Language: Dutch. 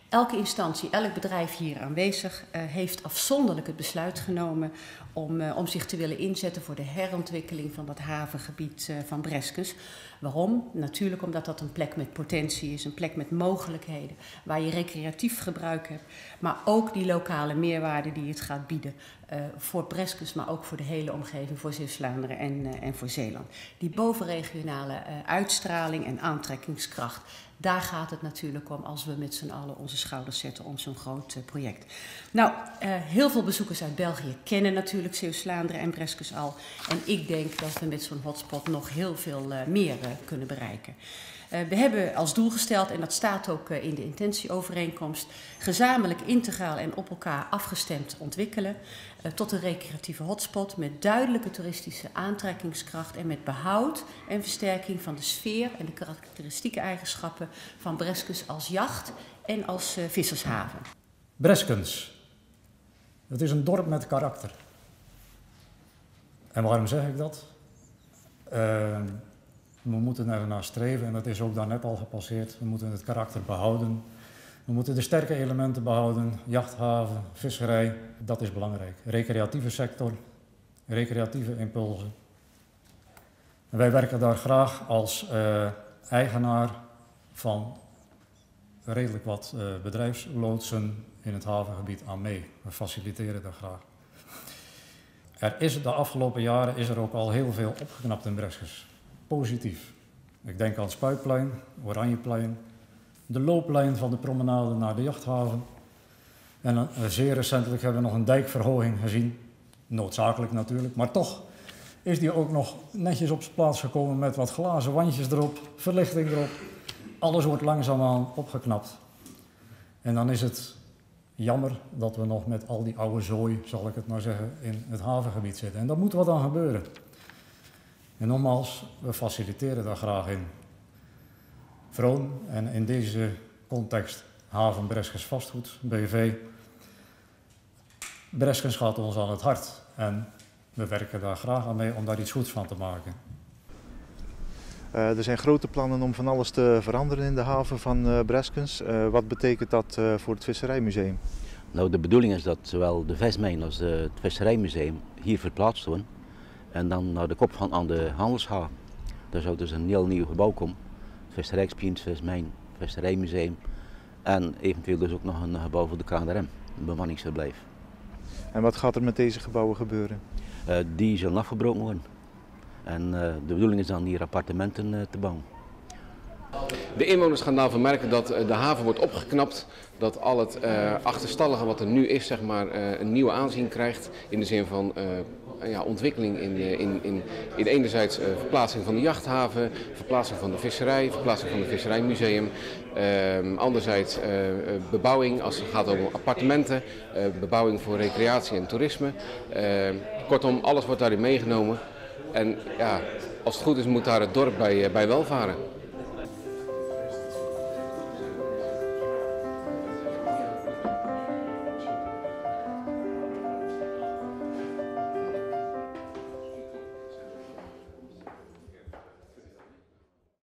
Elke instantie, elk bedrijf hier aanwezig heeft afzonderlijk het besluit genomen om zich te willen inzetten voor de herontwikkeling van dat havengebied van Breskens. Waarom? Natuurlijk omdat dat een plek met potentie is, een plek met mogelijkheden, waar je recreatief gebruik hebt, maar ook die lokale meerwaarde die het gaat bieden voor Breskens, maar ook voor de hele omgeving, voor Zeeuws-Vlaanderen en voor Zeeland. Die bovenregionale uitstraling en aantrekkingskracht, daar gaat het natuurlijk om als we met z'n allen onze schouders zetten om zo'n groot project. Nou, heel veel bezoekers uit België kennen natuurlijk Zeeuws-Vlaanderen en Breskens al. En ik denk dat we met zo'n hotspot nog heel veel meer kunnen bereiken. We hebben als doel gesteld, en dat staat ook in de intentieovereenkomst, gezamenlijk, integraal en op elkaar afgestemd ontwikkelen tot een recreatieve hotspot met duidelijke toeristische aantrekkingskracht en met behoud en versterking van de sfeer en de karakteristieke eigenschappen van Breskens als jacht- en als vissershaven. Breskens, het is een dorp met karakter. En waarom zeg ik dat? We moeten er naar streven en dat is ook daarnet al gepasseerd. We moeten het karakter behouden. We moeten de sterke elementen behouden. Jachthaven, visserij, dat is belangrijk. Recreatieve sector, recreatieve impulsen. En wij werken daar graag als eigenaar van redelijk wat bedrijfsloodsen in het havengebied aan mee. We faciliteren dat graag. De afgelopen jaren is er ook al heel veel opgeknapt in Breskens. Positief. Ik denk aan het Spuitplein, Oranjeplein, de looplijn van de promenade naar de jachthaven. En zeer recentelijk hebben we nog een dijkverhoging gezien. Noodzakelijk natuurlijk, maar toch is die ook nog netjes op zijn plaats gekomen met wat glazen wandjes erop, verlichting erop. Alles wordt langzaamaan opgeknapt. En dan is het jammer dat we nog met al die oude zooi, zal ik het maar zeggen, in het havengebied zitten. En daar moet wat aan gebeuren. En nogmaals, we faciliteren daar graag in. Vroon en in deze context Haven Breskens Vastgoed, BV. Breskens gaat ons aan het hart en we werken daar graag aan mee om daar iets goeds van te maken. Er zijn grote plannen om van alles te veranderen in de haven van Breskens. Wat betekent dat voor het Visserijmuseum? Nou, de bedoeling is dat zowel de vismijn als het Visserijmuseum hier verplaatst worden. En dan naar de kop van aan de handelshaven. Daar zou dus een heel nieuw gebouw komen. Visserijkspiens, vismijn, Visserijmuseum. En eventueel dus ook nog een gebouw voor de KNRM, een bemanningsverblijf. En wat gaat er met deze gebouwen gebeuren? Die zullen afgebroken worden. En de bedoeling is dan hier appartementen te bouwen. De inwoners gaan daarvan merken dat de haven wordt opgeknapt, dat al het achterstallige wat er nu is, zeg maar, een nieuwe aanzien krijgt in de zin van ontwikkeling in enerzijds verplaatsing van de jachthaven, verplaatsing van de visserij, verplaatsing van het visserijmuseum, anderzijds bebouwing als het gaat om appartementen, bebouwing voor recreatie en toerisme. Kortom, alles wordt daarin meegenomen en ja, als het goed is moet daar het dorp bij welvaren.